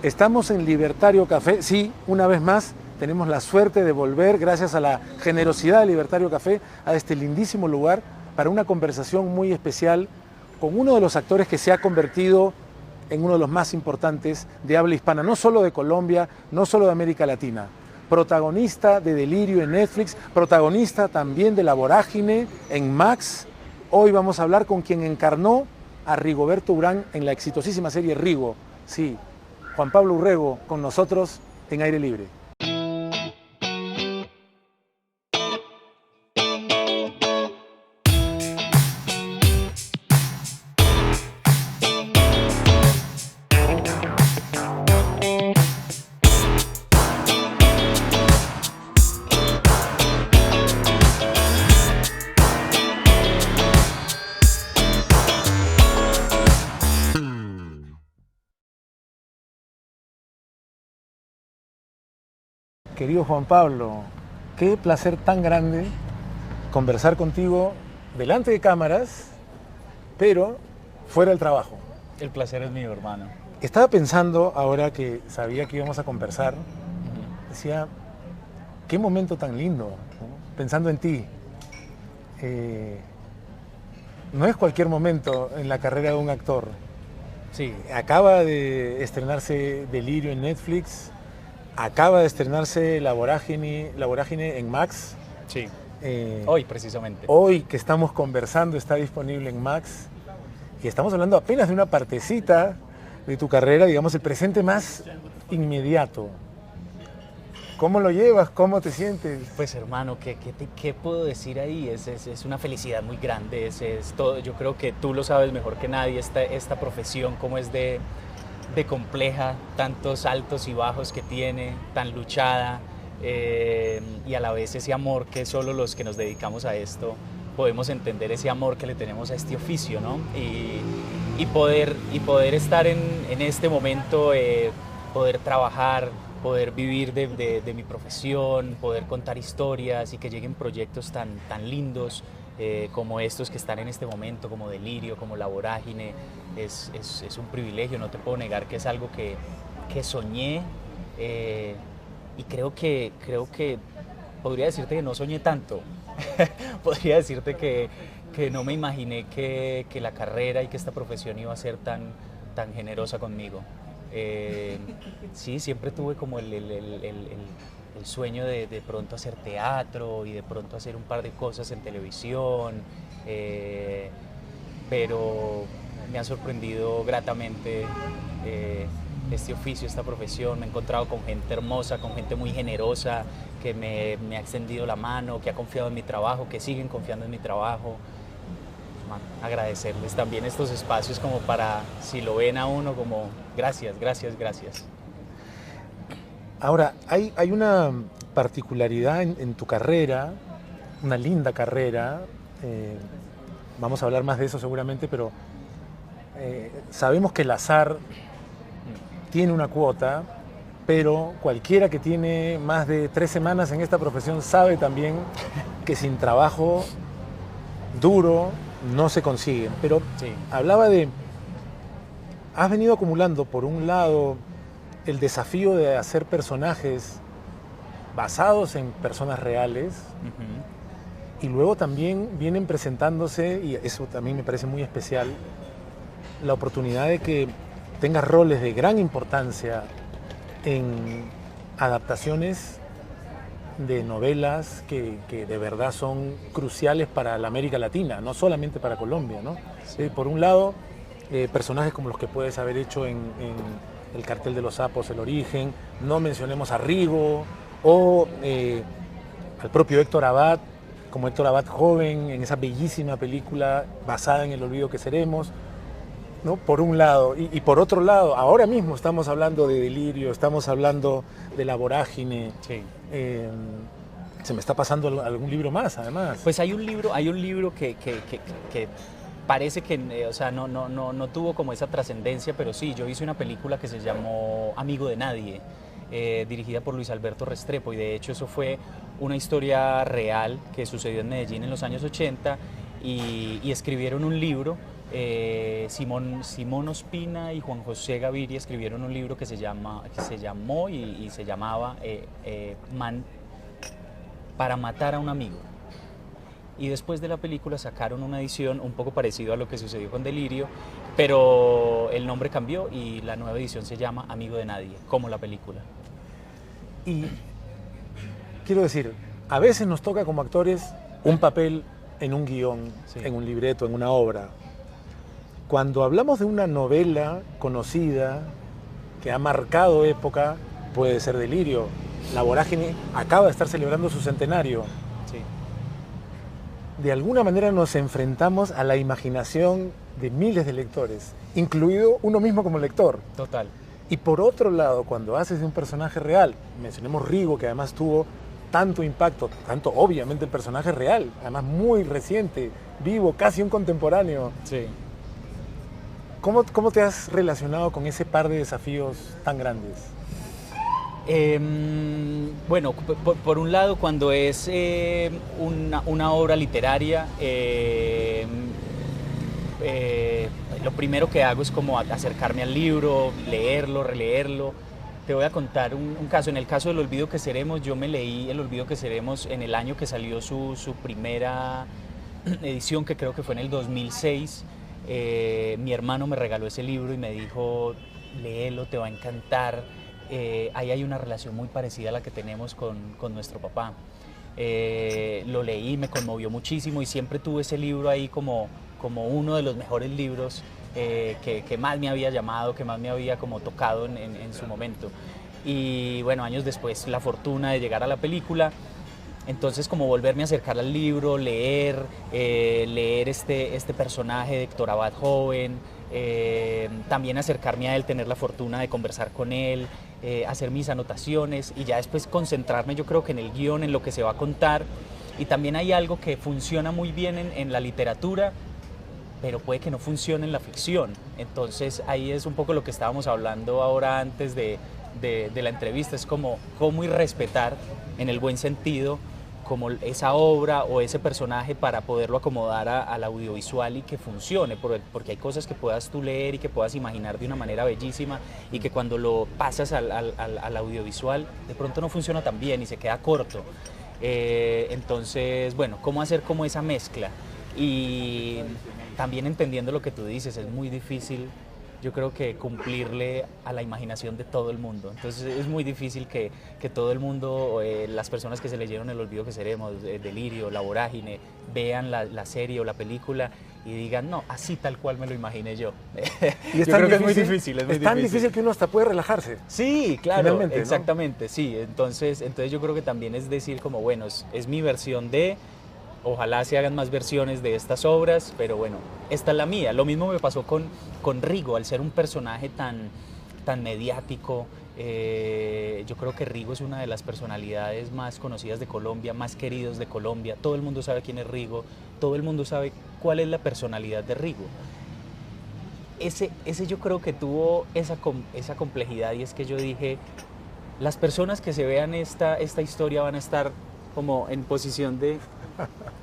Estamos en Libertario Café, sí, una vez más tenemos la suerte de volver, gracias a la generosidad de Libertario Café, a este lindísimo lugar para una conversación muy especial con uno de los actores que se ha convertido en uno de los más importantes de habla hispana, no solo de Colombia, no solo de América Latina. Protagonista de Delirio en Netflix, protagonista también de La Vorágine en Max. Hoy vamos a hablar con quien encarnó a Rigoberto Urán en la exitosísima serie Rigo. Sí, Juan Pablo Urrego con nosotros en Aire Libre. Querido Juan Pablo, qué placer tan grande conversar contigo delante de cámaras, pero fuera del trabajo. El placer es mío, hermano. Estaba pensando, ahora que sabía que íbamos a conversar, decía, qué momento tan lindo, ¿no? Pensando en ti. No es cualquier momento en la carrera de un actor. Sí. Acaba de estrenarse Delirio en Netflix. Acaba de estrenarse La Vorágine en Max. Sí. Hoy, precisamente. Hoy que estamos conversando está disponible en Max. Y estamos hablando apenas de una partecita de tu carrera, digamos, el presente más inmediato. ¿Cómo lo llevas? ¿Cómo te sientes? Pues, hermano, ¿qué puedo decir ahí? Es una felicidad muy grande. Es todo. Yo creo que tú lo sabes mejor que nadie, esta profesión, cómo es de compleja, tantos altos y bajos que tiene, tan luchada, y a la vez ese amor que solo los que nos dedicamos a esto podemos entender, ese amor que le tenemos a este oficio, ¿no? Y poder estar en este momento, poder trabajar, poder vivir de mi profesión, poder contar historias y que lleguen proyectos tan lindos como estos que están en este momento, como Delirio, como La Vorágine, es un privilegio, no te puedo negar que es algo que soñé, y creo que podría decirte que no soñé tanto. Podría decirte que no me imaginé que la carrera y que esta profesión iba a ser tan generosa conmigo. Sí, siempre tuve como el sueño de pronto hacer teatro y de pronto hacer un par de cosas en televisión, pero me ha sorprendido gratamente este oficio, esta profesión. Me he encontrado con gente hermosa, con gente muy generosa, que me ha extendido la mano, que ha confiado en mi trabajo, que siguen confiando en mi trabajo. Agradecerles también estos espacios como para, si lo ven a uno, como gracias, gracias, gracias. Ahora, hay una particularidad en tu carrera, una linda carrera, vamos a hablar más de eso seguramente, pero sabemos que el azar tiene una cuota, pero cualquiera que tiene más de 3 semanas en esta profesión sabe también que sin trabajo duro no se consiguen. Pero sí, hablaba de, has venido acumulando por un lado el desafío de hacer personajes basados en personas reales, y luego también vienen presentándose, y eso también me parece muy especial, la oportunidad de que tengas roles de gran importancia en adaptaciones de novelas que de verdad son cruciales para la América Latina, no solamente para Colombia, ¿no? Sí. Por un lado, personajes como los que puedes haber hecho en El Cartel de los Sapos, El Origen, no mencionemos a Rigo, o al propio Héctor Abad, como Héctor Abad joven, en esa bellísima película basada en El Olvido que Seremos, ¿no? Por un lado, y por otro lado, ahora mismo estamos hablando de Delirio, estamos hablando de La Vorágine. Sí. Se me está pasando algún libro más, además. Pues hay un libro que parece que, o sea, no tuvo como esa trascendencia, pero sí, yo hice una película que se llamó Amigo de Nadie, dirigida por Luis Alberto Restrepo, y de hecho eso fue una historia real que sucedió en Medellín en los años 80, y escribieron un libro Simón Ospina y Juan José Gaviria escribieron un libro que se llamó y se llamaba Para matar a un amigo. Y después de la película sacaron una edición un poco parecido a lo que sucedió con Delirio, pero el nombre cambió y la nueva edición se llama Amigo de Nadie, como la película. Y quiero decir, a veces nos toca como actores un papel en un guión, Sí. en un libreto, en una obra. Cuando hablamos de una novela conocida que ha marcado época, puede ser Delirio. La Vorágine acaba de estar celebrando su centenario. Sí. De alguna manera nos enfrentamos a la imaginación de miles de lectores, incluido uno mismo como lector. Total. Y por otro lado, cuando haces de un personaje real, mencionemos Rigo, que además tuvo tanto impacto, tanto obviamente el personaje real, además muy reciente, vivo, casi un contemporáneo. Sí. ¿Cómo te has relacionado con ese par de desafíos tan grandes? Bueno, por un lado, cuando es una obra literaria, lo primero que hago es como acercarme al libro, leerlo, releerlo. Te voy a contar un caso. En el caso del Olvido que seremos, yo me leí El Olvido que seremos en el año que salió su primera edición, que creo que fue en el 2006. Mi hermano me regaló ese libro y me dijo, léelo, te va a encantar. Ahí hay una relación muy parecida a la que tenemos con nuestro papá. Lo leí, me conmovió muchísimo y siempre tuve ese libro ahí como uno de los mejores libros que más me había llamado, que más me había como tocado en su momento. Y bueno, años después la fortuna de llegar a la película. Entonces, como volverme a acercar al libro, leer este personaje de Héctor Abad joven, también acercarme a él, tener la fortuna de conversar con él, hacer mis anotaciones y ya después concentrarme, yo creo que en el guión, en lo que se va a contar. Y también hay algo que funciona muy bien en la literatura, pero puede que no funcione en la ficción. Entonces, ahí es un poco lo que estábamos hablando ahora antes de la entrevista, es como cómo y respetar, en el buen sentido, como esa obra o ese personaje para poderlo acomodar al audiovisual y que funcione, porque hay cosas que puedas tú leer y que puedas imaginar de una manera bellísima y que cuando lo pasas al audiovisual de pronto no funciona tan bien y se queda corto. Entonces, bueno, ¿cómo hacer como esa mezcla? Y también entendiendo lo que tú dices, es muy difícil, yo creo que cumplirle a la imaginación de todo el mundo. Entonces es muy difícil que todo el mundo, las personas que se leyeron El Olvido que seremos, Delirio, La Vorágine, vean la serie o la película y digan, no, así tal cual me lo imaginé yo. Y yo creo que es muy difícil. Es tan difícil que uno hasta puede relajarse. Sí, claro, Finalmente, exactamente, ¿no? Sí. Entonces yo creo que también es decir como, bueno, es mi versión de... Ojalá se hagan más versiones de estas obras, pero bueno, esta es la mía. Lo mismo me pasó con Rigo, al ser un personaje tan mediático. Yo creo que Rigo es una de las personalidades más conocidas de Colombia, más queridos de Colombia. Todo el mundo sabe quién es Rigo, todo el mundo sabe cuál es la personalidad de Rigo. Ese yo creo que tuvo esa complejidad, y es que yo dije, las personas que se vean esta historia van a estar como en posición de...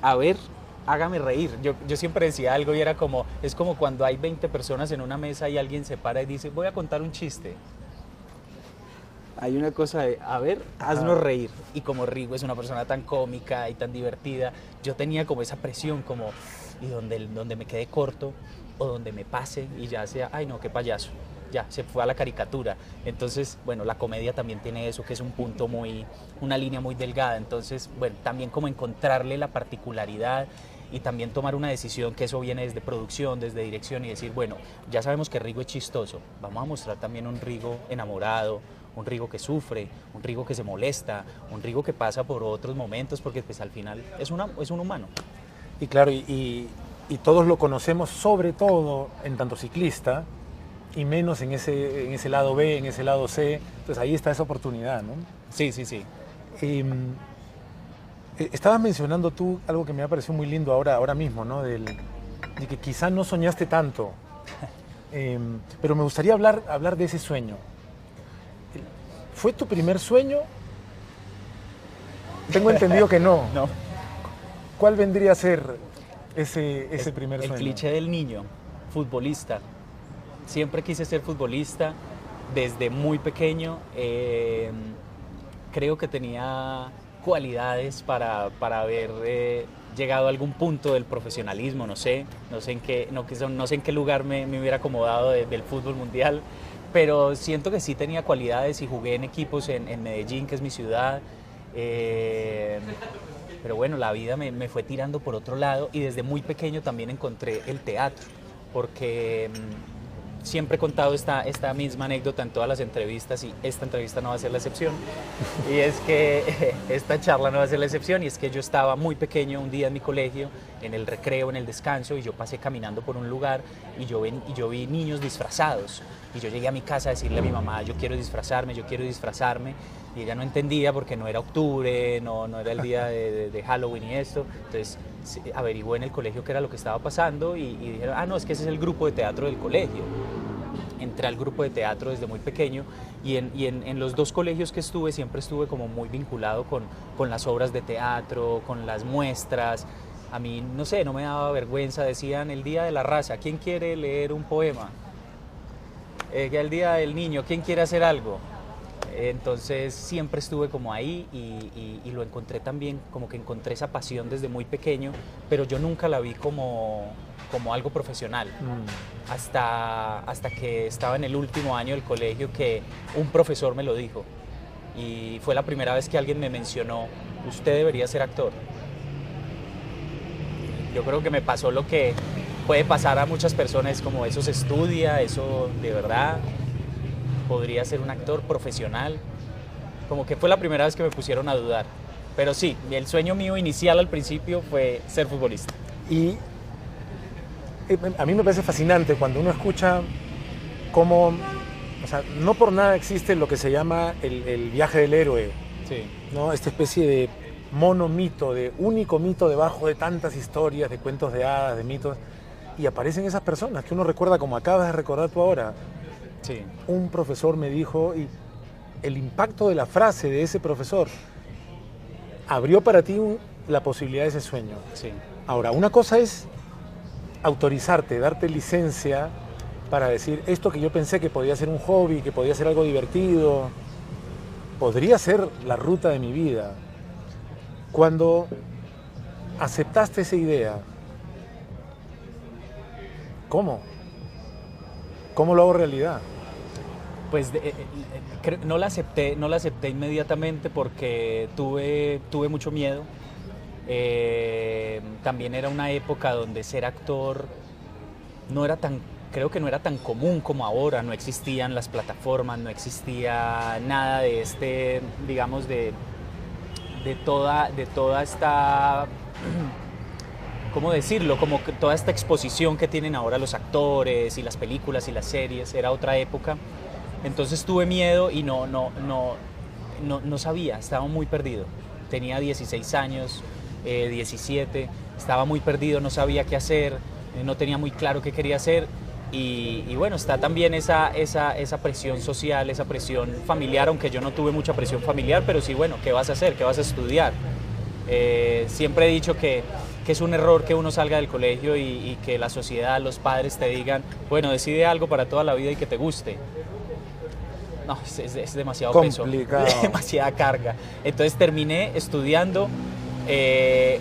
A ver, hágame reír. Yo siempre decía algo y era como, es como cuando hay 20 personas en una mesa y alguien se para y dice, voy a contar un chiste. Hay una cosa de, a ver, haznos reír. Y como Rigo es una persona tan cómica y tan divertida, yo tenía como esa presión, como, y donde me quede corto o donde me pase y ya sea, ay no, qué payaso. Ya, se fue a la caricatura. Entonces, bueno, la comedia también tiene eso, que es un punto una línea muy delgada. Entonces, bueno, también como encontrarle la particularidad y también tomar una decisión, que eso viene desde producción, desde dirección, y decir, bueno, ya sabemos que Rigo es chistoso, vamos a mostrar también un Rigo enamorado, un Rigo que sufre, un Rigo que se molesta, un Rigo que pasa por otros momentos, porque pues al final es un humano. Y claro, y todos lo conocemos, sobre todo en tanto ciclista, y menos en ese lado B, en ese lado C. Entonces ahí está esa oportunidad, ¿no? Sí, sí, sí. Estabas mencionando tú algo que me ha parecido muy lindo ahora mismo, ¿no? De que quizá no soñaste tanto, pero me gustaría hablar de ese sueño. ¿Fue tu primer sueño? Tengo entendido que no. No. ¿Cuál vendría a ser ese primer sueño? El cliché del niño. futbolista. Siempre quise ser futbolista desde muy pequeño. Creo que tenía cualidades para haber llegado a algún punto del profesionalismo, no sé en qué lugar me hubiera acomodado del fútbol mundial, pero siento que sí tenía cualidades y jugué en equipos en Medellín, que es mi ciudad. Pero bueno, la vida me fue tirando por otro lado y desde muy pequeño también encontré el teatro, porque siempre he contado esta misma anécdota en todas las entrevistas y esta entrevista no va a ser la excepción. Y es que esta charla no va a ser la excepción, y es que yo estaba muy pequeño un día en mi colegio, en el recreo, en el descanso, y yo pasé caminando por un lugar y yo vi niños disfrazados. Y yo llegué a mi casa a decirle a mi mamá, yo quiero disfrazarme, y ella no entendía porque no era octubre, no era el día de Halloween y esto. Entonces averigué en el colegio qué era lo que estaba pasando y dijeron, no, es que ese es el grupo de teatro del colegio. Entré al grupo de teatro desde muy pequeño y en los dos colegios que estuve siempre estuve como muy vinculado con las obras de teatro, con las muestras. A mí, no sé, no me daba vergüenza, decían el Día de la Raza, ¿quién quiere leer un poema? El Día del Niño, ¿quién quiere hacer algo? Entonces siempre estuve como ahí y lo encontré también, como que encontré esa pasión desde muy pequeño, pero yo nunca la vi como algo profesional. Hasta que estaba en el último año del colegio que un profesor me lo dijo y fue la primera vez que alguien me mencionó, usted debería ser actor. Yo creo que me pasó lo que puede pasar a muchas personas, como eso se estudia, eso de verdad podría ser un actor profesional. Como que fue la primera vez que me pusieron a dudar. Pero sí, el sueño mío inicial al principio fue ser futbolista. Y a mí me parece fascinante cuando uno escucha cómo, o sea, no por nada existe lo que se llama el viaje del héroe, Sí. ¿no? Esta especie de monomito, de único mito debajo de tantas historias, de cuentos de hadas, de mitos, y aparecen esas personas que uno recuerda como acabas de recordar tú ahora. Sí. Un profesor me dijo, y el impacto de la frase de ese profesor abrió para ti la posibilidad de ese sueño. Sí. Ahora, una cosa es autorizarte, darte licencia para decir esto que yo pensé que podía ser un hobby, que podía ser algo divertido, podría ser la ruta de mi vida. Cuando aceptaste esa idea, ¿cómo? ¿Cómo lo hago realidad? Pues no la acepté inmediatamente porque tuve mucho miedo. También era una época donde ser actor creo que no era tan común como ahora, no existían las plataformas, no existía nada de digamos, de toda esta, ¿cómo decirlo? Como que toda esta exposición que tienen ahora los actores y las películas y las series, era otra época. Entonces tuve miedo y no sabía, estaba muy perdido. Tenía 16 años, 17, estaba muy perdido, no sabía qué hacer, no tenía muy claro qué quería hacer. Y bueno, está también esa presión social, esa presión familiar, aunque yo no tuve mucha presión familiar, pero sí, bueno, ¿qué vas a hacer? ¿Qué vas a estudiar? Siempre he dicho que es un error que uno salga del colegio y que la sociedad, los padres te digan, bueno, decide algo para toda la vida y que te guste. No, es demasiado complicado. Peso, demasiada carga. Entonces terminé estudiando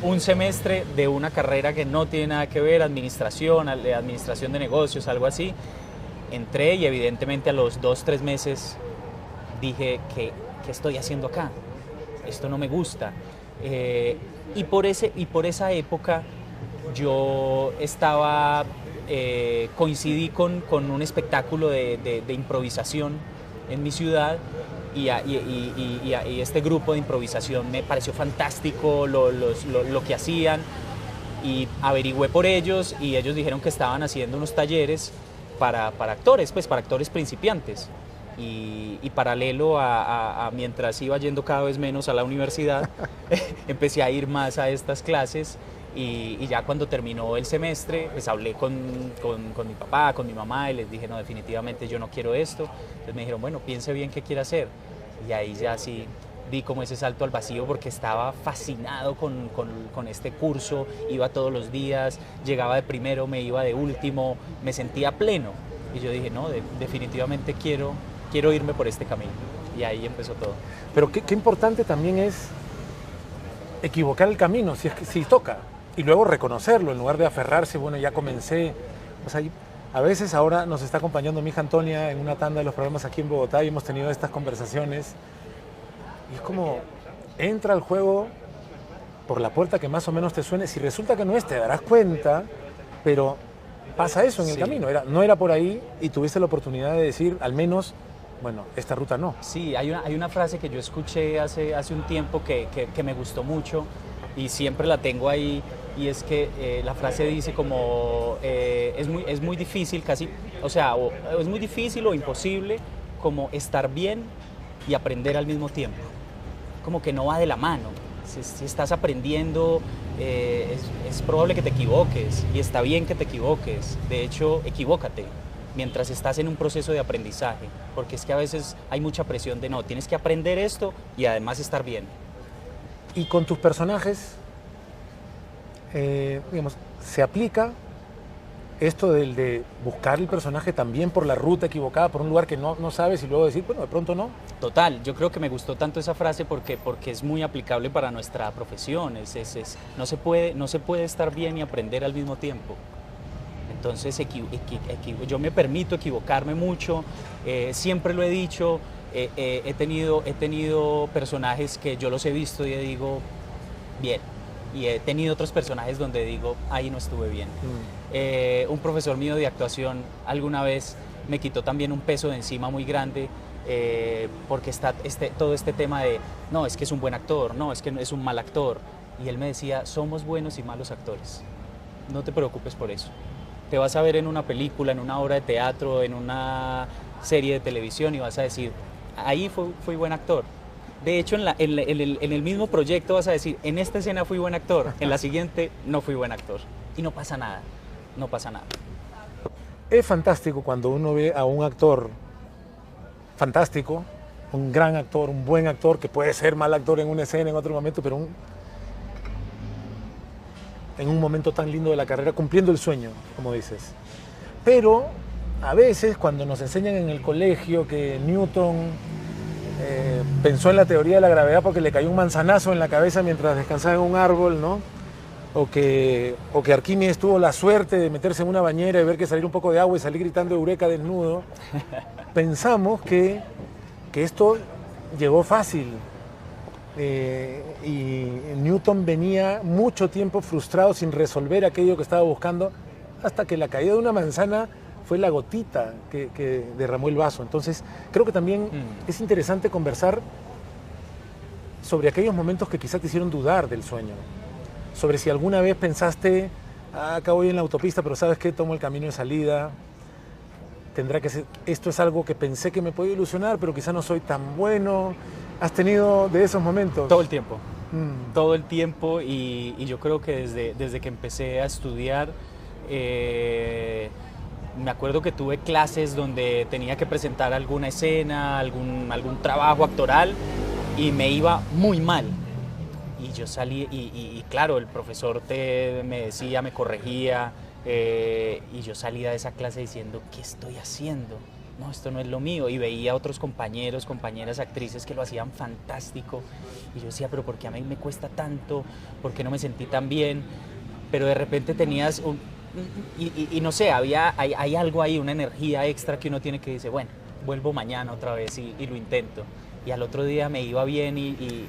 un semestre de una carrera que no tiene nada que ver, administración de negocios, algo así. Entré y evidentemente a los 2-3 meses dije, ¿qué estoy haciendo acá? Esto no me gusta. Y por esa época yo coincidí con un espectáculo de improvisación en mi ciudad y este grupo de improvisación me pareció fantástico lo que hacían y averigüé por ellos y ellos dijeron que estaban haciendo unos talleres para actores, pues para actores principiantes y paralelo a mientras iba yendo cada vez menos a la universidad empecé a ir más a estas clases. Y ya cuando terminó el semestre, pues hablé con mi papá, con mi mamá y les dije, no, definitivamente yo no quiero esto. Entonces me dijeron, bueno, piense bien qué quiere hacer. Y ahí ya sí di como ese salto al vacío porque estaba fascinado con este curso, iba todos los días, llegaba de primero, me iba de último, me sentía pleno. Y yo dije, no, definitivamente quiero irme por este camino. Y ahí empezó todo. Pero qué importante también es equivocar el camino, si toca, y luego reconocerlo, en lugar de aferrarse, bueno, ya comencé. O sea, a veces ahora nos está acompañando mi hija Antonia en una tanda de los programas aquí en Bogotá y hemos tenido estas conversaciones. Y es como, entra al juego por la puerta que más o menos te suene. Si resulta que no es, te darás cuenta, pero pasa eso en el camino. No era por ahí y tuviste la oportunidad de decir, al menos, bueno, esta ruta no. Sí, hay una frase que yo escuché hace un tiempo que me gustó mucho y siempre la tengo ahí, y es que la frase dice como es muy difícil casi, o sea, es muy difícil o imposible como estar bien y aprender al mismo tiempo. Como que no va de la mano. Si estás aprendiendo, es probable que te equivoques y está bien que te equivoques. De hecho, equivócate mientras estás en un proceso de aprendizaje, porque es que a veces hay mucha presión de no, tienes que aprender esto y además estar bien. Y con tus personajes, digamos, se aplica esto de buscar el personaje también por la ruta equivocada, por un lugar que no sabes y luego decir, bueno, de pronto no. Total, yo creo que me gustó tanto esa frase porque es muy aplicable para nuestra profesión. No se puede estar bien y aprender al mismo tiempo. Entonces yo me permito equivocarme mucho, siempre lo he dicho, he tenido personajes que yo los he visto y digo, bien. Y he tenido otros personajes donde digo, ahí no estuve bien. Un profesor mío de actuación alguna vez me quitó también un peso de encima muy grande, porque está todo este tema de, no, es que es un buen actor, no, es que es un mal actor. Y él me decía, somos buenos y malos actores, no te preocupes por eso. Te vas a ver en una película, en una obra de teatro, en una serie de televisión y vas a decir, ahí fui buen actor. De hecho, en el mismo proyecto vas a decir, en esta escena fui buen actor, en la siguiente no fui buen actor. Y no pasa nada, no pasa nada. Es fantástico cuando uno ve a un actor fantástico, un gran actor, un buen actor, que puede ser mal actor en una escena, en otro momento, pero en un momento tan lindo de la carrera, cumpliendo el sueño, como dices. Pero a veces cuando nos enseñan en el colegio que Newton pensó en la teoría de la gravedad porque le cayó un manzanazo en la cabeza mientras descansaba en un árbol, ¿no? O que Arquímedes tuvo la suerte de meterse en una bañera y ver que salir un poco de agua y salir gritando eureka desnudo. Pensamos que esto llegó fácil. Y Newton venía mucho tiempo frustrado sin resolver aquello que estaba buscando, hasta que la caída de una manzana fue la gotita que derramó el vaso. Entonces, creo que también es interesante conversar sobre aquellos momentos que quizás te hicieron dudar del sueño. Sobre si alguna vez pensaste, acá voy en la autopista, pero ¿sabes qué? Tomo el camino de salida. Tendrá que ser, esto es algo que pensé que me podía ilusionar, pero quizás no soy tan bueno. ¿Has tenido de esos momentos? Todo el tiempo. Todo el tiempo, y yo creo que desde que empecé a estudiar, me acuerdo que tuve clases donde tenía que presentar alguna escena, algún trabajo actoral, y me iba muy mal. Y yo salí, y claro, el profesor me decía, me corregía, y yo salía de esa clase diciendo, ¿qué estoy haciendo? No, esto no es lo mío. Y veía a otros compañeros, compañeras actrices que lo hacían fantástico. Y yo decía, pero ¿por qué a mí me cuesta tanto? ¿Por qué no me sentí tan bien? Pero de repente tenías y no sé, hay algo ahí, una energía extra que uno tiene que dice, bueno, vuelvo mañana otra vez y lo intento. Y al otro día me iba bien y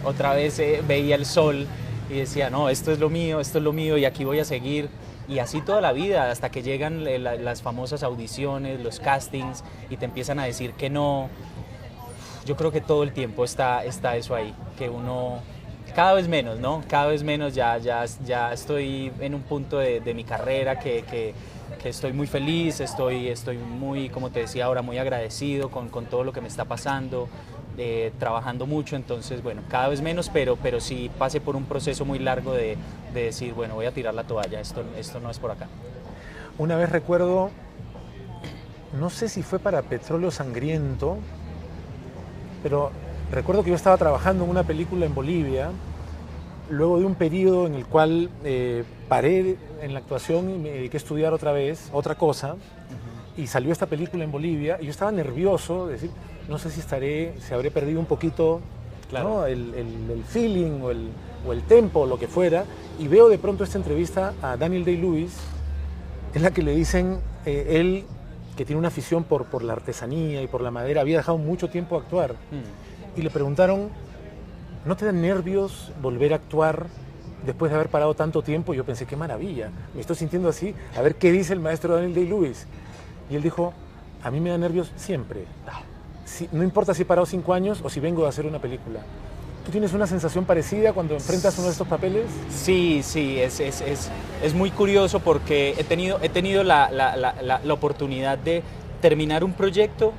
otra vez veía el sol y decía, no, esto es lo mío y aquí voy a seguir. Y así toda la vida, hasta que llegan las famosas audiciones, los castings, y te empiezan a decir que no. Yo creo que todo el tiempo está eso ahí, que uno, cada vez menos, ¿no? Cada vez menos, ya estoy en un punto de mi carrera que estoy muy feliz, estoy muy, como te decía ahora, muy agradecido con todo lo que me está pasando. Trabajando mucho, entonces bueno, cada vez menos, pero sí pasé por un proceso muy largo de decir, bueno, voy a tirar la toalla, esto no es por acá. Una vez recuerdo, no sé si fue para Petróleo Sangriento, pero recuerdo que yo estaba trabajando en una película en Bolivia, luego de un periodo en el cual paré en la actuación y me dediqué a estudiar otra vez, otra cosa, y salió esta película en Bolivia, y yo estaba nervioso, de decir, no sé si habré perdido un poquito, Claro. ¿no? el feeling o el tempo, o lo que fuera, y veo de pronto esta entrevista a Daniel Day-Lewis, en la que le dicen, él, que tiene una afición por la artesanía y por la madera, había dejado mucho tiempo a actuar, y le preguntaron, ¿no te dan nervios volver a actuar después de haber parado tanto tiempo? Y yo pensé, qué maravilla, me estoy sintiendo así, a ver qué dice el maestro Daniel Day-Lewis. Y él dijo, a mí me da nervios siempre. No importa si he parado 5 años o si vengo de hacer una película. ¿Tú tienes una sensación parecida cuando enfrentas uno de estos papeles? Sí, sí, es muy curioso porque he tenido la oportunidad de terminar un proyecto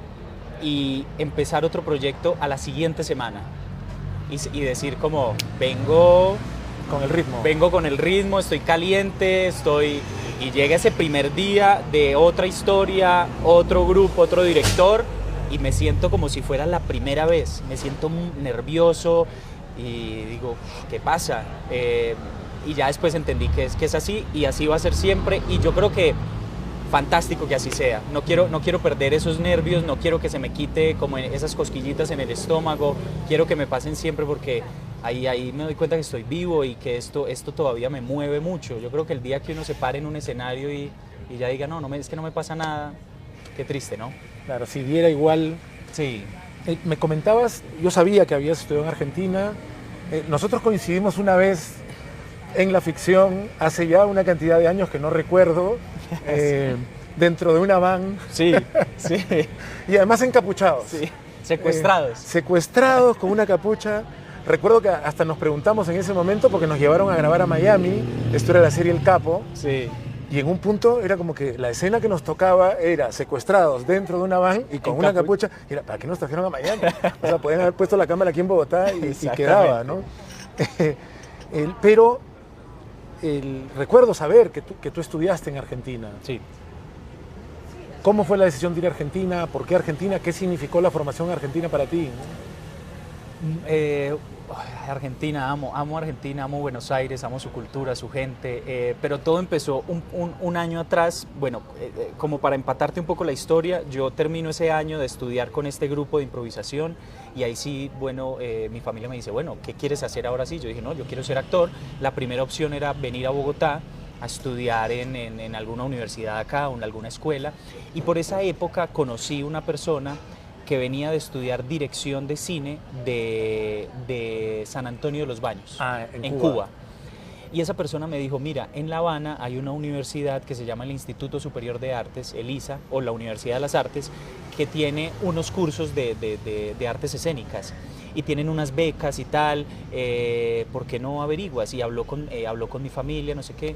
y empezar otro proyecto a la siguiente semana. Y decir como, vengo con el ritmo, estoy caliente, y llega ese primer día de otra historia, otro grupo, otro director, y me siento como si fuera la primera vez, me siento nervioso y digo, ¿qué pasa? Y ya después entendí que es así y así va a ser siempre, y yo creo que fantástico que así sea. No quiero perder esos nervios, no quiero que se me quite como esas cosquillitas en el estómago, quiero que me pasen siempre porque ahí me doy cuenta que estoy vivo y que esto todavía me mueve mucho. Yo creo que el día que uno se pare en un escenario y ya diga, es que no me pasa nada, qué triste, ¿no? Claro, si diera igual. Sí. Me comentabas, yo sabía que habías estudiado en Argentina, nosotros coincidimos una vez en la ficción, hace ya una cantidad de años que no recuerdo, dentro de una van. Sí, sí. Y además encapuchados. Sí, secuestrados. Secuestrados con una capucha. Recuerdo que hasta nos preguntamos en ese momento porque nos llevaron a grabar a Miami, esto era la serie El Capo. Sí. Y en un punto era como que la escena que nos tocaba era secuestrados dentro de una van y con una capucha. Y era, ¿para qué nos trajeron a Miami? O sea, podían haber puesto la cámara aquí en Bogotá y quedaba, ¿no? Pero recuerdo saber que tú estudiaste en Argentina. Sí. ¿Cómo fue la decisión de ir a Argentina? ¿Por qué Argentina? ¿Qué significó la formación argentina para ti? Argentina, amo Argentina, amo Buenos Aires, amo su cultura, su gente, pero todo empezó un año atrás. Bueno, como para empatarte un poco la historia, yo termino ese año de estudiar con este grupo de improvisación y ahí sí, bueno, mi familia me dice, bueno, ¿qué quieres hacer ahora sí? Yo dije, no, yo quiero ser actor. La primera opción era venir a Bogotá a estudiar en alguna universidad acá o en alguna escuela, y por esa época conocí una persona que venía de estudiar dirección de cine de San Antonio de los Baños, en Cuba. Y esa persona me dijo, mira, en La Habana hay una universidad que se llama el Instituto Superior de Artes, el ISA, o la Universidad de las Artes, que tiene unos cursos de artes escénicas y tienen unas becas y tal, ¿por qué no averiguas? Y habló con mi familia, no sé qué.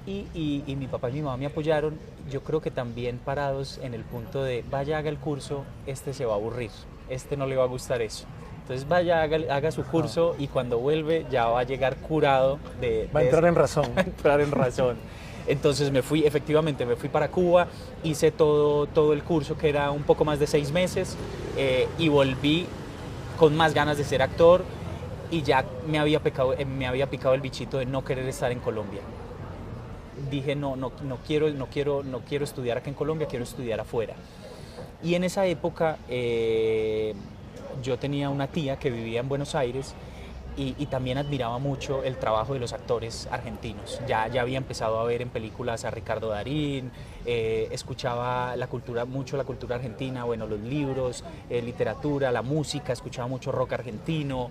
Y mi papá y mi mamá me apoyaron, yo creo que también parados en el punto de vaya, haga el curso, se va a aburrir, no le va a gustar eso. Entonces vaya, haga su curso y cuando vuelve ya va a llegar curado va a entrar en razón. Va a entrar en razón. Entonces efectivamente me fui para Cuba, hice todo el curso que era un poco más de 6 meses y volví con más ganas de ser actor y ya me había picado el bichito de no querer estar en Colombia. Dije, no quiero estudiar acá en Colombia, quiero estudiar afuera. Y en esa época yo tenía una tía que vivía en Buenos Aires y también admiraba mucho el trabajo de los actores argentinos. Ya había empezado a ver en películas a Ricardo Darín, escuchaba mucho la cultura argentina, bueno, los libros, literatura, la música, escuchaba mucho rock argentino,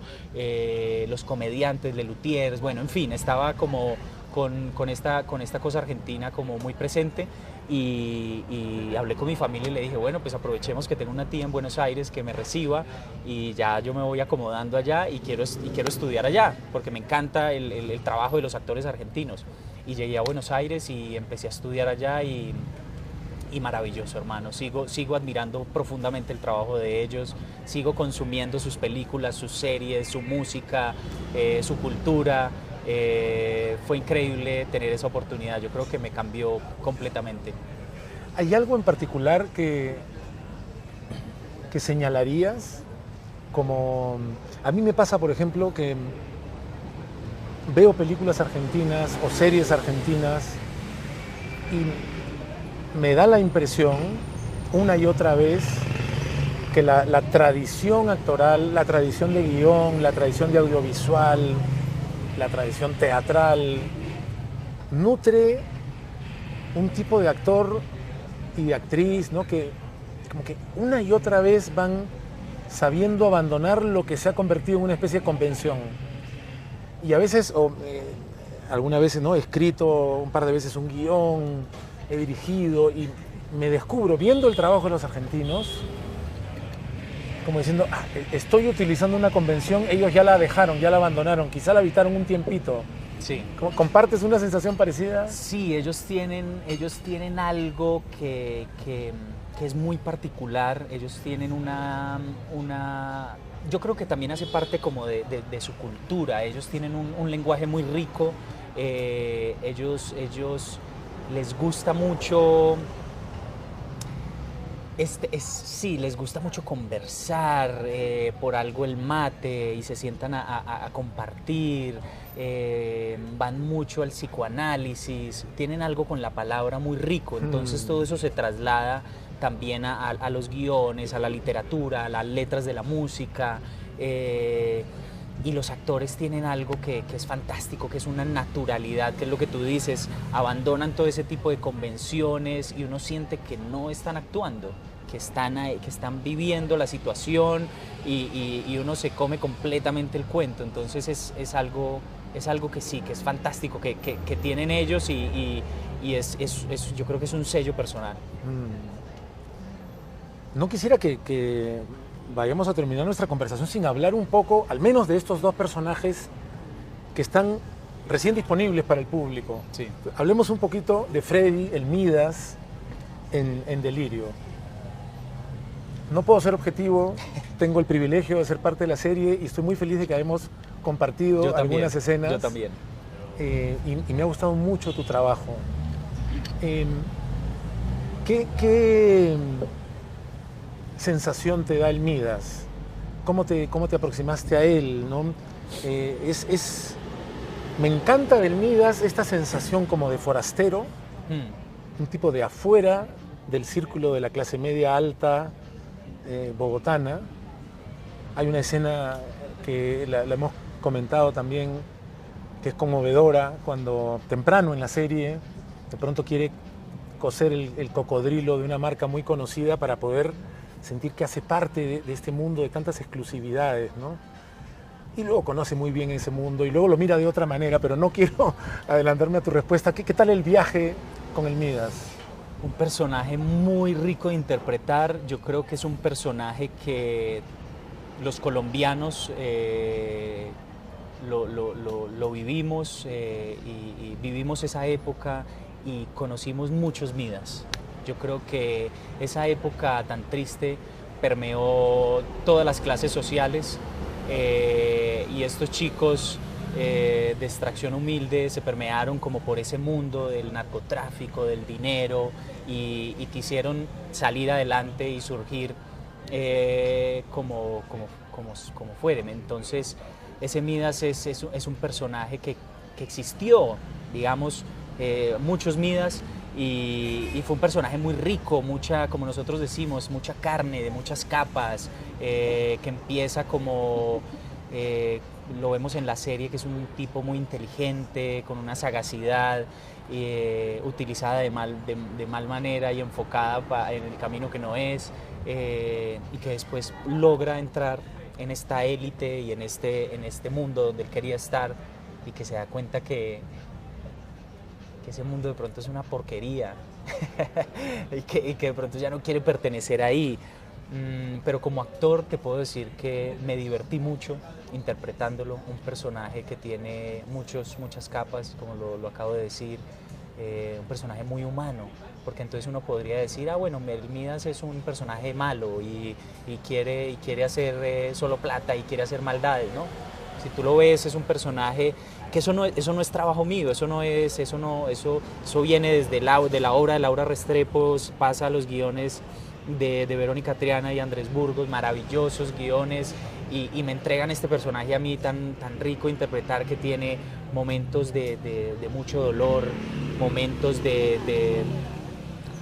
los comediantes, Lelutiers, bueno, en fin, estaba como con esta cosa argentina como muy presente y hablé con mi familia y le dije, bueno, pues aprovechemos que tengo una tía en Buenos Aires que me reciba y ya yo me voy acomodando allá y quiero estudiar allá porque me encanta el trabajo de los actores argentinos. Y llegué a Buenos Aires y empecé a estudiar allá y maravilloso, hermano. Sigo admirando profundamente el trabajo de ellos, sigo consumiendo sus películas, sus series, su música, su cultura. Fue increíble tener esa oportunidad, yo creo que me cambió completamente. ¿Hay algo en particular que señalarías como... A mí me pasa, por ejemplo, que veo películas argentinas o series argentinas y me da la impresión, una y otra vez, que la tradición actoral, la tradición de guión, la tradición de audiovisual, la tradición teatral, nutre un tipo de actor y de actriz, ¿no? Que como que una y otra vez van sabiendo abandonar lo que se ha convertido en una especie de convención. Y a veces, algunas veces, ¿no? He escrito un par de veces un guión, he dirigido y me descubro, viendo el trabajo de los argentinos, como diciendo, estoy utilizando una convención, ellos ya la dejaron, ya la abandonaron, quizá la habitaron un tiempito. Sí. ¿Compartes una sensación parecida? Sí, ellos tienen algo que es muy particular. Ellos tienen una yo creo que también hace parte como de su cultura. Ellos tienen un lenguaje muy rico. Ellos les gusta mucho... sí, les gusta mucho conversar, por algo el mate, y se sientan a compartir, van mucho al psicoanálisis, tienen algo con la palabra muy rico, entonces todo eso se traslada también a los guiones, a la literatura, a las letras de la música, y los actores tienen algo que es fantástico, que es una naturalidad, que es lo que tú dices, abandonan todo ese tipo de convenciones y uno siente que no están actuando, que están viviendo la situación y uno se come completamente el cuento. Entonces es algo que sí, que es fantástico, que tienen ellos y yo creo que es un sello personal. No quisiera que vayamos a terminar nuestra conversación sin hablar un poco, al menos de estos dos personajes que están recién disponibles para el público. Sí. Hablemos un poquito de Freddy, el Midas, en Delirio. No puedo ser objetivo, tengo el privilegio de ser parte de la serie y estoy muy feliz de que hayamos compartido algunas escenas. Yo también. Y me ha gustado mucho tu trabajo. ¿Qué sensación te da el Midas? ¿Cómo te aproximaste a él, ¿no? Me encanta del Midas esta sensación como de forastero, un tipo de afuera del círculo de la clase media alta bogotana. Hay una escena que la hemos comentado también, que es conmovedora, cuando temprano en la serie de pronto quiere coser el cocodrilo de una marca muy conocida para poder sentir que hace parte de este mundo de tantas exclusividades, ¿no? Y luego conoce muy bien ese mundo y luego lo mira de otra manera, pero no quiero adelantarme a tu respuesta. ¿Qué tal el viaje con el Midas? Un personaje muy rico de interpretar. Yo creo que es un personaje que los colombianos lo vivimos, y vivimos esa época y conocimos muchos Midas. Yo creo que esa época tan triste permeó todas las clases sociales, y estos chicos de extracción humilde se permearon como por ese mundo del narcotráfico, del dinero, y quisieron salir adelante y surgir como fueren. Entonces ese Midas es un personaje que existió, digamos, muchos Midas. Y fue un personaje muy rico, como nosotros decimos, mucha carne, de muchas capas, que empieza como, lo vemos en la serie, que es un tipo muy inteligente, con una sagacidad, utilizada de mal manera y enfocada en el camino que no es, y que después logra entrar en esta élite y en este mundo donde él quería estar, y que se da cuenta que ese mundo de pronto es una porquería y que de pronto ya no quiere pertenecer ahí. Pero como actor te puedo decir que me divertí mucho interpretándolo, un personaje que tiene muchas capas, como lo acabo de decir, un personaje muy humano, porque entonces uno podría decir, bueno, el Midas es un personaje malo y quiere hacer solo plata y quiere hacer maldades, ¿no? Si tú lo ves, es un personaje que eso no es trabajo mío, eso viene desde de la obra de Laura Restrepo, pasa a los guiones de Verónica Triana y Andrés Burgos, maravillosos guiones, y me entregan este personaje a mí tan rico de interpretar, que tiene momentos de mucho dolor, momentos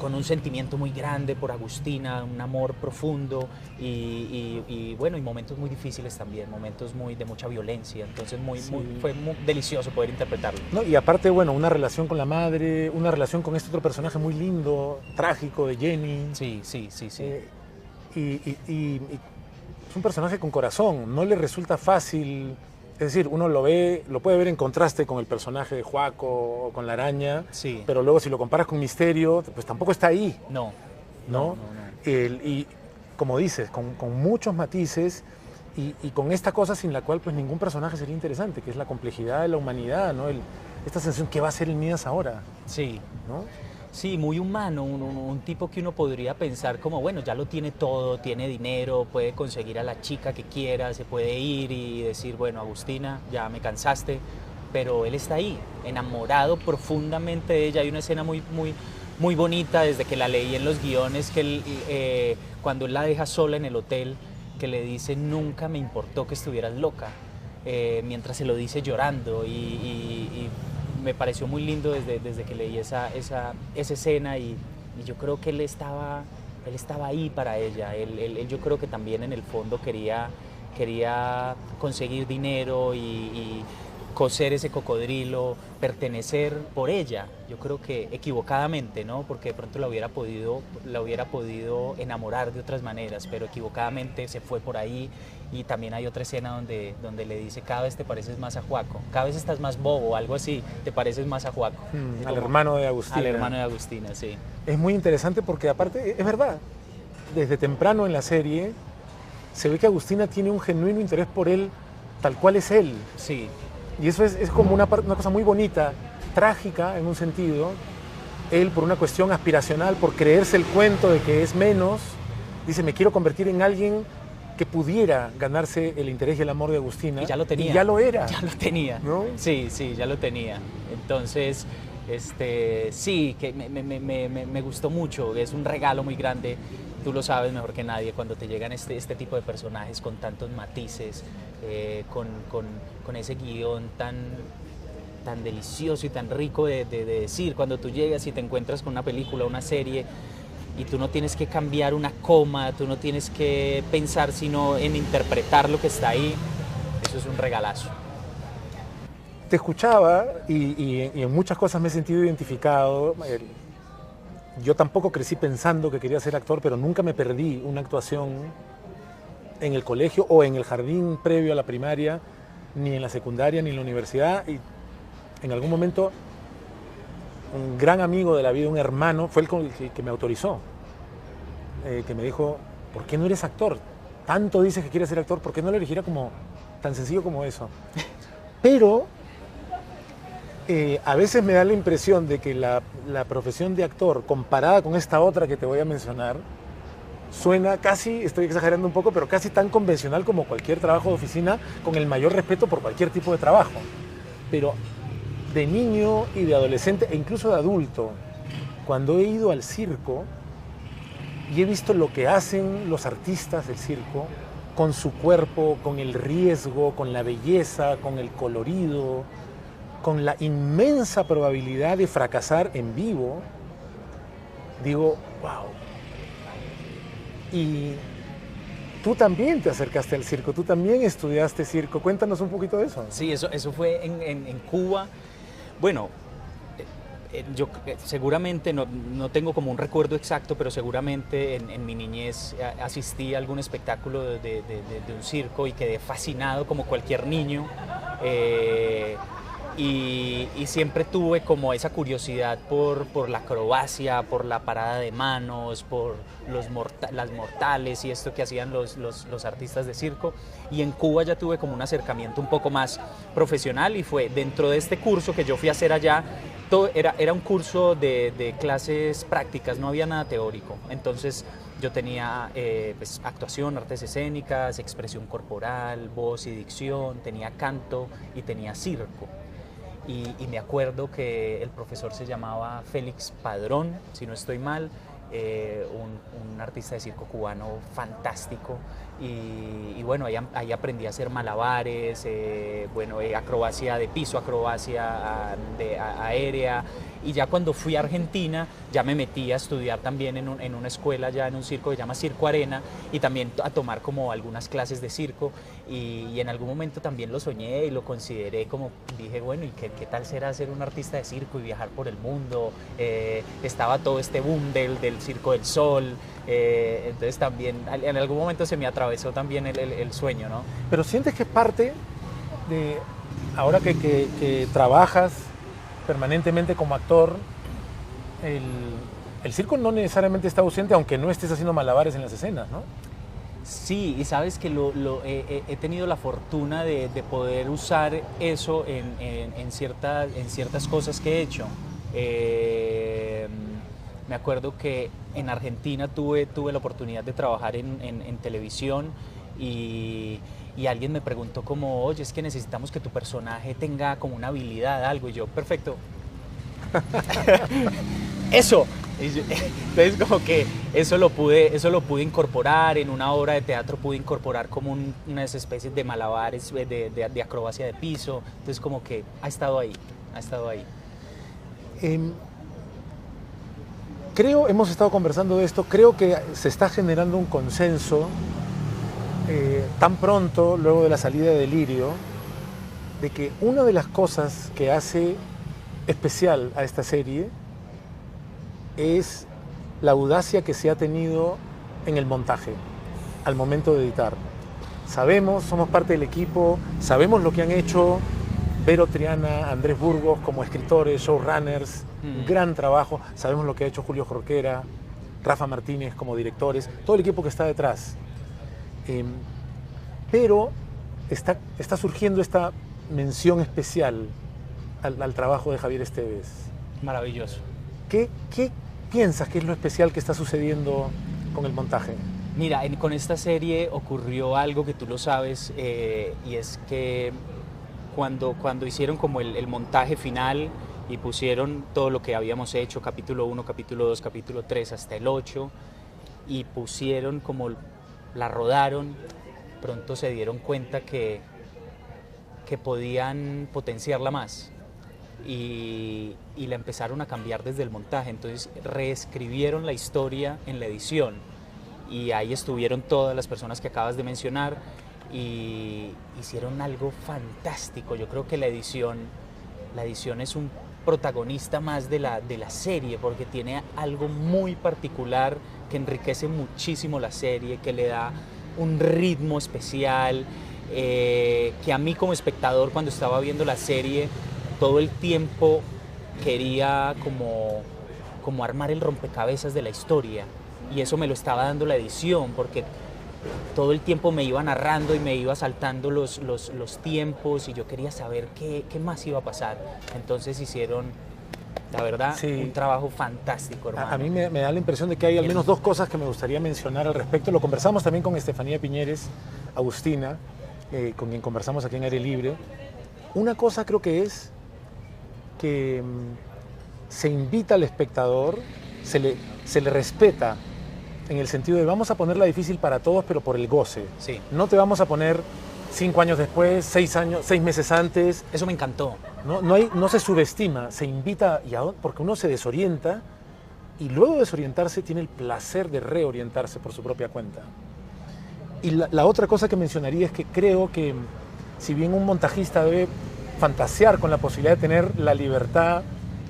con un sentimiento muy grande por Agustina, un amor profundo bueno, y momentos muy difíciles también, momentos de mucha violencia. Entonces fue muy delicioso poder interpretarlo. No, y aparte, bueno, una relación con la madre, una relación con este otro personaje muy lindo, trágico, de Jenny. Sí. Y es un personaje con corazón, no le resulta fácil. Es decir, uno lo puede ver en contraste con el personaje de Joaco o con la araña, sí. Pero luego si lo comparas con Misterio, pues tampoco está ahí. No. Y como dices, con muchos matices y con esta cosa sin la cual pues ningún personaje sería interesante, que es la complejidad de la humanidad, ¿no? Esta sensación, ¿qué va a hacer el Mías ahora? Sí. ¿No? Sí, muy humano, un tipo que uno podría pensar como, bueno, ya lo tiene todo, tiene dinero, puede conseguir a la chica que quiera, se puede ir y decir, bueno, Agustina, ya me cansaste, pero él está ahí, enamorado profundamente de ella. Hay una escena muy bonita desde que la leí en los guiones, que él, cuando él la deja sola en el hotel, que le dice, nunca me importó que estuvieras loca, mientras se lo dice llorando y me pareció muy lindo desde que leí esa escena y yo creo que él estaba ahí para ella. Él yo creo que también en el fondo quería conseguir dinero y coser ese cocodrilo, pertenecer por ella. Yo creo que equivocadamente, ¿no? Porque de pronto la hubiera podido enamorar de otras maneras, pero equivocadamente se fue por ahí. Y también hay otra escena donde le dice, cada vez te pareces más a Joaco, cada vez estás más bobo, algo así, te pareces más a Joaco. Al hermano de Agustina. Al hermano de Agustina, sí. Es muy interesante porque aparte, es verdad, desde temprano en la serie se ve que Agustina tiene un genuino interés por él, tal cual es él. Sí. Y eso es como una cosa muy bonita, trágica en un sentido. Él, por una cuestión aspiracional, por creerse el cuento de que es menos, dice, me quiero convertir en alguien que pudiera ganarse el interés y el amor de Agustina. Y ya lo tenía. Y ya lo era. Ya lo tenía. ¿No? Sí, ya lo tenía. Entonces, sí, que me gustó mucho. Es un regalo muy grande. Tú lo sabes mejor que nadie cuando te llegan este tipo de personajes con tantos matices, con ese guión tan delicioso y tan rico de decir. Cuando tú llegas y te encuentras con una película, una serie, y tú no tienes que cambiar una coma, tú no tienes que pensar sino en interpretar lo que está ahí, eso es un regalazo. Te escuchaba y en muchas cosas me he sentido identificado. Yo tampoco crecí pensando que quería ser actor, pero nunca me perdí una actuación en el colegio o en el jardín previo a la primaria, ni en la secundaria, ni en la universidad. Y en algún momento un gran amigo de la vida, un hermano, fue el que me autorizó, que me dijo, ¿por qué no eres actor? Tanto dices que quieres ser actor, ¿por qué no lo elegiera como tan sencillo como eso? Pero a veces me da la impresión de que la profesión de actor, comparada con esta otra que te voy a mencionar, suena casi, estoy exagerando un poco, pero casi tan convencional como cualquier trabajo de oficina, con el mayor respeto por cualquier tipo de trabajo. Pero de niño y de adolescente, e incluso de adulto, cuando he ido al circo y he visto lo que hacen los artistas del circo, con su cuerpo, con el riesgo, con la belleza, con el colorido, con la inmensa probabilidad de fracasar en vivo, digo, wow. Y tú también te acercaste al circo, tú también estudiaste circo. Cuéntanos un poquito de eso. Sí, eso fue en Cuba. Bueno, yo seguramente, no tengo como un recuerdo exacto, pero seguramente en mi niñez asistí a algún espectáculo de un circo y quedé fascinado como cualquier niño. Y siempre tuve como esa curiosidad por la acrobacia, por la parada de manos, por las mortales y esto que hacían los artistas de circo. Y en Cuba ya tuve como un acercamiento un poco más profesional y fue dentro de este curso que yo fui a hacer allá. Era un curso de clases prácticas, no había nada teórico. Entonces yo tenía pues, actuación, artes escénicas, expresión corporal, voz y dicción, tenía canto y tenía circo. Y me acuerdo que el profesor se llamaba Félix Padrón, si no estoy mal, un artista de circo cubano fantástico. y bueno, ahí aprendí a hacer malabares, bueno, acrobacia de piso, acrobacia aérea. Y ya cuando fui a Argentina, ya me metí a estudiar también en una escuela, ya en un circo que se llama Circo Arena, y también a tomar como algunas clases de circo. Y en algún momento también lo soñé y lo consideré como, dije, bueno, ¿y qué tal será ser un artista de circo y viajar por el mundo? Estaba todo este boom del Circo del Sol, entonces también en algún momento se me atravesó también el sueño, ¿no? Pero sientes que es parte de, ahora que trabajas permanentemente como actor, el circo no necesariamente está ausente, aunque no estés haciendo malabares en las escenas, ¿no? Sí, y sabes que he tenido la fortuna de poder usar eso en ciertas cosas que he hecho. Me acuerdo que en Argentina tuve la oportunidad de trabajar en televisión y alguien me preguntó como, oye, es que necesitamos que tu personaje tenga como una habilidad, algo, y yo, perfecto. Eso. Entonces como que eso lo pude incorporar en una obra de teatro, pude incorporar como unas especies de malabares, de acrobacia de piso, entonces como que ha estado ahí. Hemos estado conversando de esto, creo que se está generando un consenso tan pronto, luego de la salida de Delirio, de que una de las cosas que hace especial a esta serie es la audacia que se ha tenido en el montaje, al momento de editar. Sabemos, somos parte del equipo, sabemos lo que han hecho Vero Triana, Andrés Burgos como escritores, showrunners, un gran trabajo. Sabemos lo que ha hecho Julio Jorquera, Rafa Martínez como directores, todo el equipo que está detrás. Pero está surgiendo esta mención especial al trabajo de Javier Esteves. Maravilloso. ¿Qué piensas que es lo especial que está sucediendo con el montaje? Mira, con esta serie ocurrió algo que tú lo sabes, y es que cuando hicieron como el montaje final y pusieron todo lo que habíamos hecho, capítulo 1, capítulo 2, capítulo 3 hasta el 8, y pusieron como la rodaron, pronto se dieron cuenta que podían potenciarla más. Y la empezaron a cambiar desde el montaje, entonces reescribieron la historia en la edición y ahí estuvieron todas las personas que acabas de mencionar y hicieron algo fantástico. Yo creo que la edición es un protagonista más de la serie porque tiene algo muy particular que enriquece muchísimo la serie, que le da un ritmo especial, que a mí como espectador cuando estaba viendo la serie todo el tiempo quería como armar el rompecabezas de la historia y eso me lo estaba dando la edición porque todo el tiempo me iba narrando y me iba saltando los tiempos y yo quería saber qué más iba a pasar. Entonces hicieron, la verdad, sí, un trabajo fantástico, hermano. A mí me da la impresión de que hay al menos dos cosas que me gustaría mencionar al respecto. Lo conversamos también con Estefanía Piñeres, Agustina, con quien conversamos aquí en Aire Libre. Una cosa creo que es que se invita al espectador, se le respeta en el sentido de vamos a ponerla difícil para todos, pero por el goce. Sí. No te vamos a poner 5 años después, 6 meses antes. Eso me encantó. No se subestima, se invita, porque uno se desorienta y luego de desorientarse tiene el placer de reorientarse por su propia cuenta. Y la otra cosa que mencionaría es que creo que si bien un montajista debe fantasear con la posibilidad de tener la libertad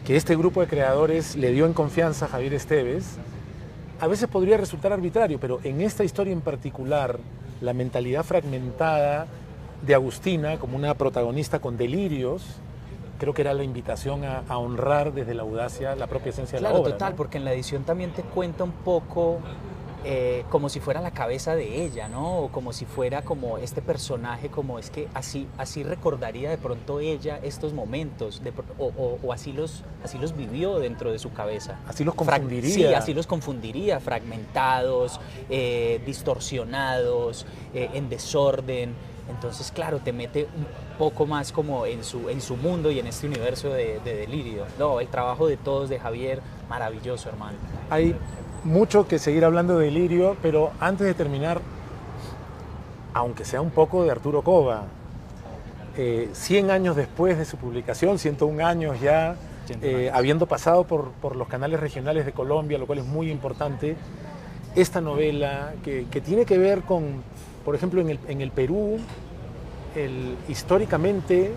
que este grupo de creadores le dio en confianza a Javier Esteves, a veces podría resultar arbitrario, pero en esta historia en particular, la mentalidad fragmentada de Agustina como una protagonista con delirios, creo que era la invitación a honrar desde la audacia la propia esencia de la obra. Claro, total, ¿no? porque en la edición también te cuenta un poco como si fuera la cabeza de ella, ¿no? O como si fuera como este personaje, como es que así recordaría de pronto ella estos momentos, o así los vivió dentro de su cabeza. Así los confundiría. Sí, así los confundiría, fragmentados, distorsionados, en desorden. Entonces, claro, te mete un poco más como en su mundo y en este universo de Delirio. No, el trabajo de todos, de Javier, maravilloso, hermano. Hay mucho que seguir hablando de Delirio, pero antes de terminar, aunque sea un poco de Arturo Cova. 100 años después de su publicación, 101 años ya, habiendo pasado por los canales regionales de Colombia, lo cual es muy importante, esta novela que tiene que ver con, por ejemplo, en el Perú, históricamente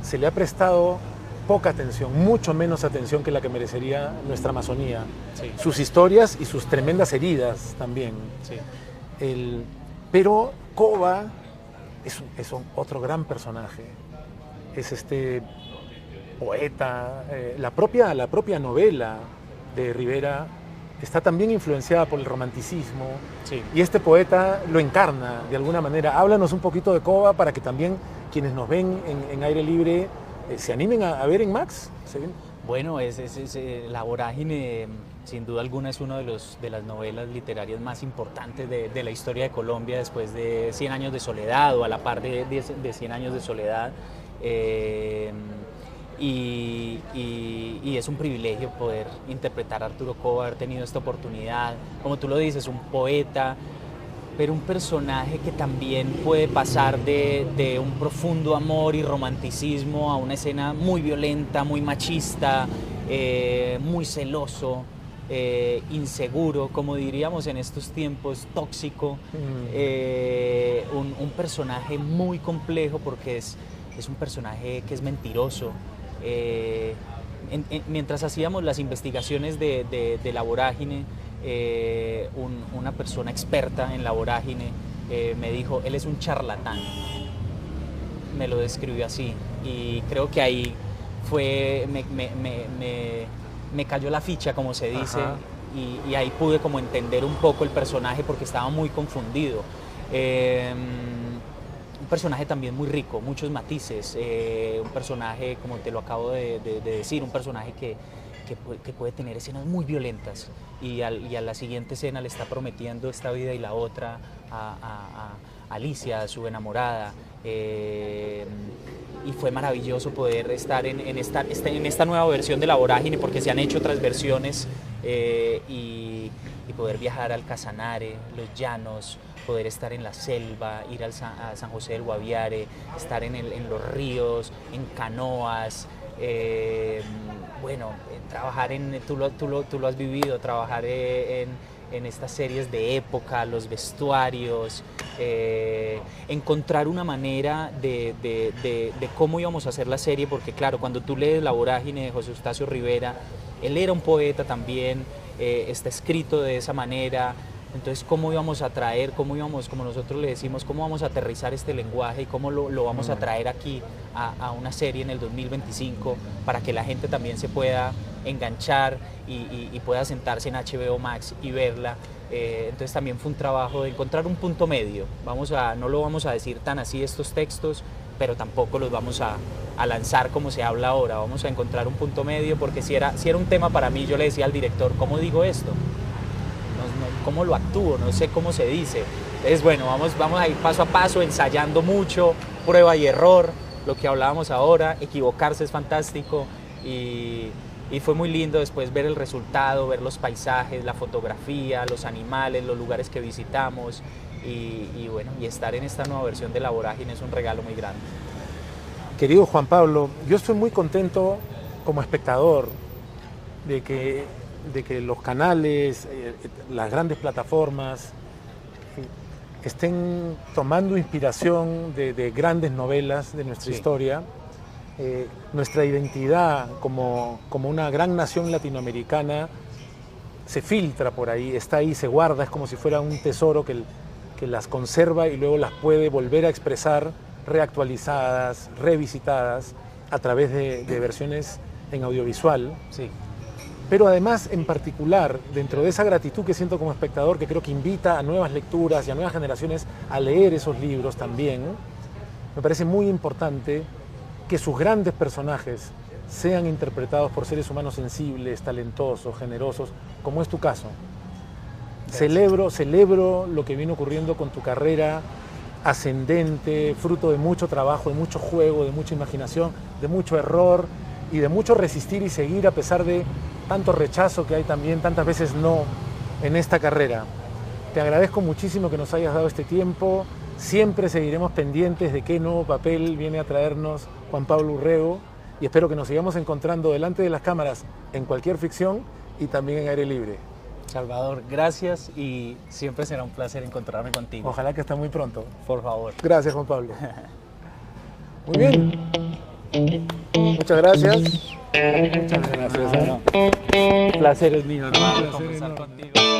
se le ha prestado poca atención, mucho menos atención que la que merecería nuestra Amazonía. Sí. Sus historias y sus tremendas heridas también. Sí. Pero Cova es otro gran personaje. Es este poeta. La propia novela de Rivera está también influenciada por el romanticismo. Sí. Y este poeta lo encarna de alguna manera. Háblanos un poquito de Cova para que también quienes nos ven en aire libre se animen a ver en Max. Bueno, La Vorágine, sin duda alguna, es una de las novelas literarias más importantes de la historia de Colombia, después de 100 años de soledad, o a la par de 100 años de soledad. Y es un privilegio poder interpretar a Arturo Cova, haber tenido esta oportunidad. Como tú lo dices, un poeta, pero un personaje que también puede pasar de un profundo amor y romanticismo a una escena muy violenta, muy machista, muy celoso, inseguro, como diríamos en estos tiempos, tóxico. Un personaje muy complejo porque es un personaje que es mentiroso. Mientras hacíamos las investigaciones de La Vorágine, una persona experta en La Vorágine me dijo, él es un charlatán. Me lo describió así, y creo que ahí me cayó la ficha, como se dice, y ahí pude como entender un poco el personaje porque estaba muy confundido. Un personaje también muy rico, muchos matices, un personaje, como te lo acabo de decir, un personaje que puede tener escenas muy violentas, y a la siguiente escena le está prometiendo esta vida y la otra a Alicia, a su enamorada. Y fue maravilloso poder estar en esta nueva versión de La Vorágine, porque se han hecho otras versiones, y poder viajar al Casanare, los llanos, poder estar en la selva, ir a San José del Guaviare, estar en los ríos, en canoas. Bueno, trabajar tú lo has vivido, trabajar en estas series de época, los vestuarios, encontrar una manera de cómo íbamos a hacer la serie, porque claro, cuando tú lees La Vorágine de José Eustacio Rivera, él era un poeta también, está escrito de esa manera. Entonces, ¿cómo íbamos a traer, como nosotros le decimos, cómo vamos a aterrizar este lenguaje y cómo lo vamos a traer aquí a una serie en el 2025 para que la gente también se pueda enganchar y pueda sentarse en HBO Max y verla? Entonces también fue un trabajo de encontrar un punto medio. No lo vamos a decir tan así estos textos, pero tampoco los vamos a lanzar como se habla ahora. Vamos a encontrar un punto medio, porque si era un tema para mí, yo le decía al director, ¿cómo digo esto? ¿Cómo lo actúo? No sé cómo se dice. Entonces, bueno, vamos a ir paso a paso, ensayando mucho, prueba y error, lo que hablábamos ahora. Equivocarse es fantástico, y fue muy lindo después ver el resultado, ver los paisajes, la fotografía, los animales, los lugares que visitamos, y bueno, y estar en esta nueva versión de La Vorágine es un regalo muy grande. Querido Juan Pablo, yo estoy muy contento como espectador de que los canales, las grandes plataformas estén tomando inspiración de grandes novelas de nuestra historia. Nuestra identidad como una gran nación latinoamericana se filtra por ahí, está ahí, se guarda, es como si fuera un tesoro que las conserva y luego las puede volver a expresar reactualizadas, revisitadas a través de versiones en audiovisual. Sí. Pero además, en particular, dentro de esa gratitud que siento como espectador, que creo que invita a nuevas lecturas y a nuevas generaciones a leer esos libros también, me parece muy importante que sus grandes personajes sean interpretados por seres humanos sensibles, talentosos, generosos, como es tu caso. Celebro lo que viene ocurriendo con tu carrera ascendente, fruto de mucho trabajo, de mucho juego, de mucha imaginación, de mucho error y de mucho resistir y seguir a pesar de tanto rechazo que hay también, tantas veces no, en esta carrera. Te agradezco muchísimo que nos hayas dado este tiempo. Siempre seguiremos pendientes de qué nuevo papel viene a traernos Juan Pablo Urrego y espero que nos sigamos encontrando delante de las cámaras en cualquier ficción y también en aire libre. Salvador, gracias y siempre será un placer encontrarme contigo. Ojalá que hasta muy pronto. Por favor. Gracias, Juan Pablo. Muy bien. Muchas gracias. Muchas gracias. Placer es mío, hermano, Placer conversar enorme. contigo.